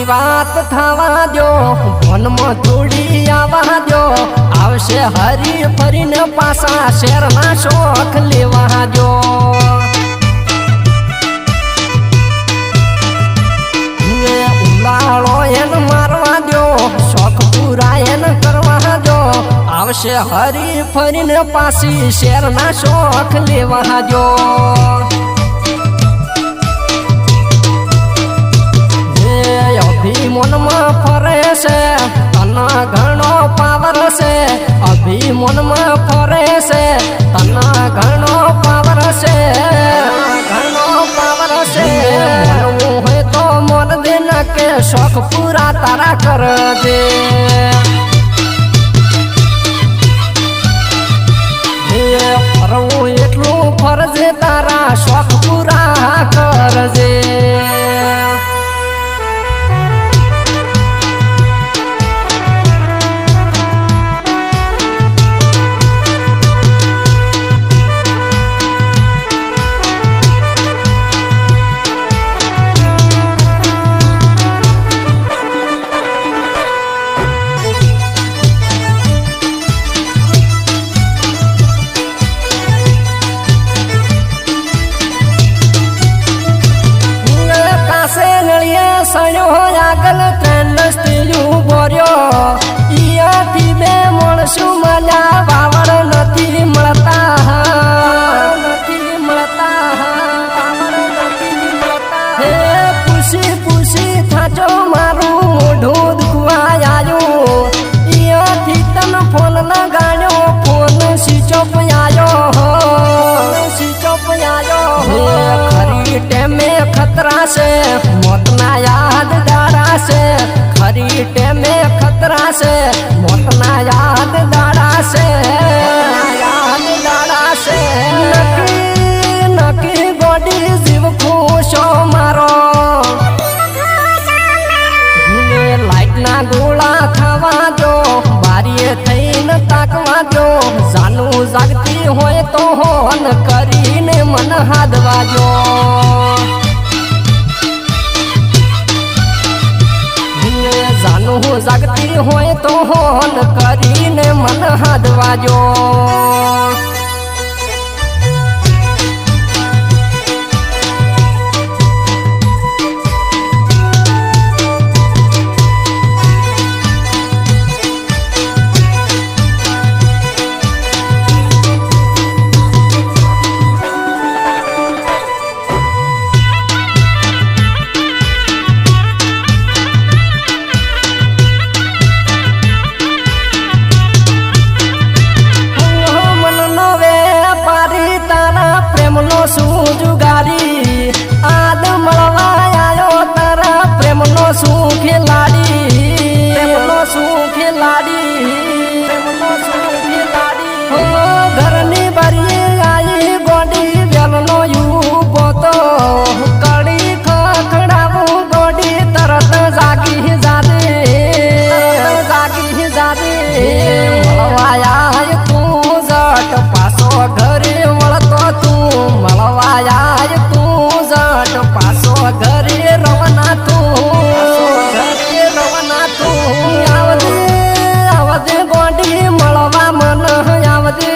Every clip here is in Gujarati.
મારી વાત થવા દો, વનમાં થોડી આવવા દો, આવશે હરી ફરીને પાછા શેરના શોખ લેવા દો. ઉલાળો એને મારવા દો, શોખ પૂરા એને કરવા દો, આવશે હરી ફરીને પાછી શેરના શોખ લેવા દો. અભિમનમાં ફરે છે તના ઘણો પાવર છે, અભિમનમાં ફરે છે તના ઘણો પાવર છે, ઘણો પાવર છે. મનવું હોય તો મન દે ન કે શોખ પૂરા તારા કરજે. ફરવું એટલું ફરજે તારા શોખ પૂરા કરજે. આગળ ટ્રેન સ્ત્રીયું બોર્યો, ઈયાથી બે મળશું મજા વાવડ નથી મળતા, નથી મળતા, વાવડ નથી મળતા. હે પૂછી પૂછી થાચો મારું મોઢું દુખવા આવ્યું, ઈયાથી તને ફોન લગાડ્યો, ફોન સ્વિચ ઓફ આવ્યો, સ્વિચ ઓફ આવ્યો. ખરી ટેમે ખતરા છે મોતના યાદ દાડા છે, ખરી ટેમે ખતરા છે મોતના યાદ દાડા છે, યાદ દાડા છે. નકી નકી ગોડી જીવ ખુશો મારો, લાઈટના ગોળા થવા દો, બારીએ થઈને તાકવા દો, જાનું જાગતી હોય તો હોન કરીને મન હાદવા દો. જાનું જાગતી હોય તો હોન કરીને મન હાદવા દો. શું જુગારી આદ મળવા આવ્યો તારા પ્રેમનો શું ખેલાડી, પ્રેમનો શું ખેલાડી, પ્રેમનો શું ખેલાડી. હો ઘરની બારીએ આવી ગોડી વેલનો યુવો તો, કડી ખખડાવું ગોડી તરત જાગી જાદે, જાગી જાદે. મળવાયા તું જટ પાછો ઘરે વળતો તું, મળવાયા તું જટ પાછો ઘરે રવાના તું, ઘરે રવાના તું. આવજે આવજે ગોડી મળવા મન આવજે.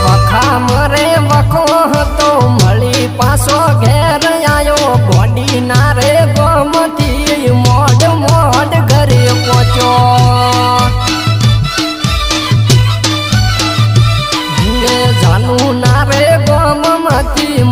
વખા મરે વખો હતો મળી પાછો ઘેર આવ્યો, ગોડી ના રે ગમથી મોડ મોડ ઘરે પહોંચ્યો. જાનું ના રે ગમથી